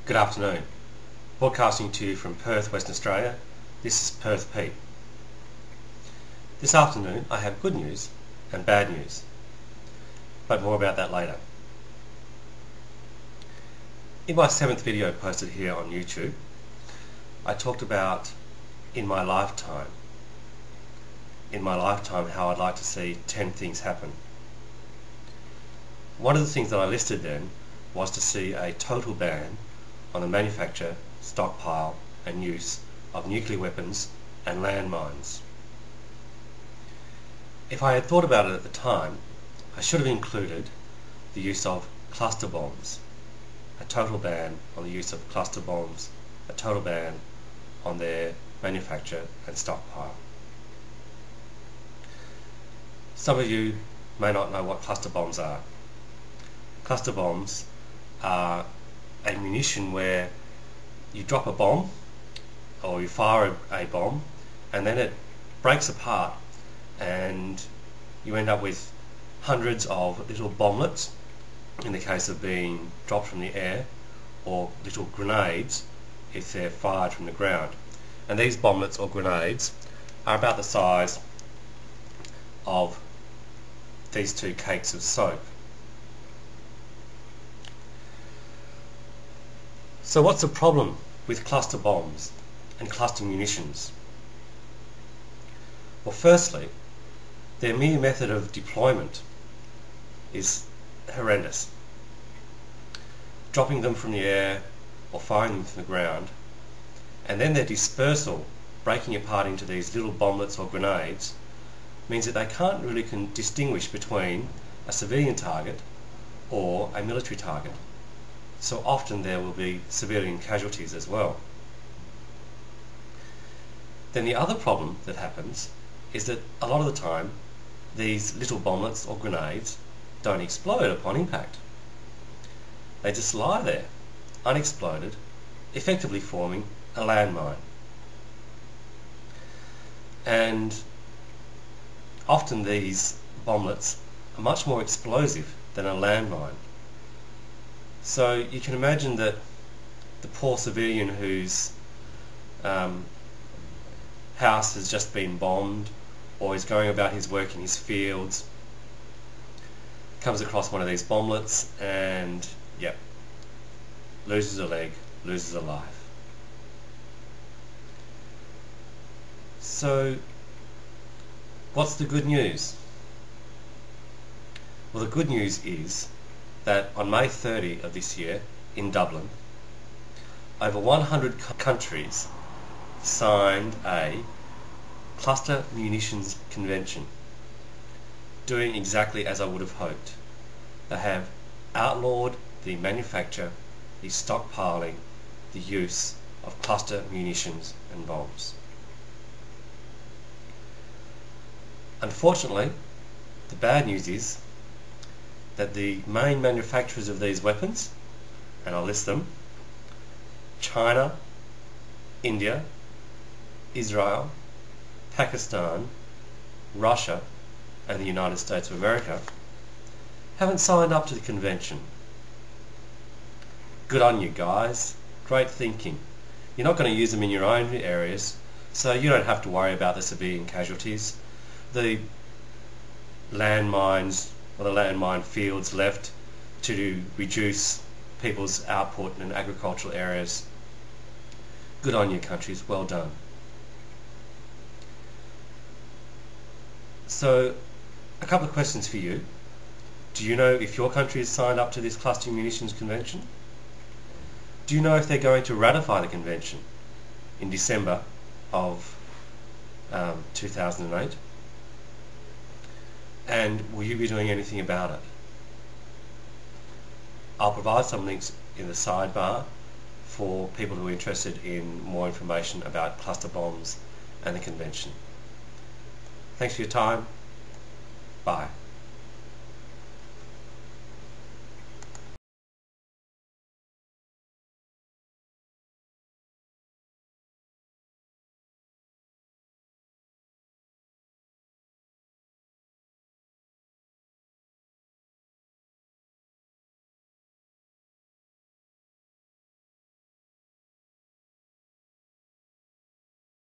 Good afternoon. Broadcasting to you from Perth, Western Australia. This is Perth Pete. This afternoon I have good news and bad news, but more about that later. In my 7th video posted here on YouTube, I talked about in my lifetime how I'd like to see 10 things happen. One of the things that I listed then was to see a total ban on the manufacture, stockpile and use of nuclear weapons and landmines. If I had thought about it at the time, I should have included the use of cluster bombs, a total ban on the use of cluster bombs, a total ban on their manufacture and stockpile. Some of you may not know what cluster bombs are. Cluster bombs are a munition where you drop a bomb or you fire a bomb and then it breaks apart and you end up with hundreds of little bomblets in the case of being dropped from the air, or little grenades if they're fired from the ground. And these bomblets or grenades are about the size of these 2 cakes of soap. So what's the problem with cluster bombs and cluster munitions? Well, firstly, their mere method of deployment is horrendous. Dropping them from the air or firing them from the ground, and then their dispersal, breaking apart into these little bomblets or grenades, means that they can't really distinguish between a civilian target or a military target. So often there will be civilian casualties as well. Then the other problem that happens is that a lot of the time these little bomblets or grenades don't explode upon impact. They just lie there, unexploded, effectively forming a landmine. And often these bomblets are much more explosive than a landmine. So you can imagine that the poor civilian whose house has just been bombed, or is going about his work in his fields, comes across one of these bomblets and, yep, loses a leg, loses a life. So what's the good news? Well, the good news is that on May 30 of this year in Dublin, over 100 countries signed a Cluster Munitions Convention, doing exactly as I would have hoped. They have outlawed the manufacture, the stockpiling, the use of cluster munitions and bombs. Unfortunately, the bad news is that the main manufacturers of these weapons, and I'll list them: China, India, Israel, Pakistan, Russia and the United States of America, haven't signed up to the convention. Good on you guys, great thinking. You're not going to use them in your own areas, so you don't have to worry about the civilian casualties. The landmines or the landmine fields left to reduce people's output in agricultural areas. Good on you countries, well done. So, a couple of questions for you. Do you know if your country has signed up to this Cluster Munitions Convention? Do you know if they're going to ratify the convention in December of 2008? And will you be doing anything about it? I'll provide some links in the sidebar for people who are interested in more information about cluster bombs and the convention. Thanks for your time. Bye.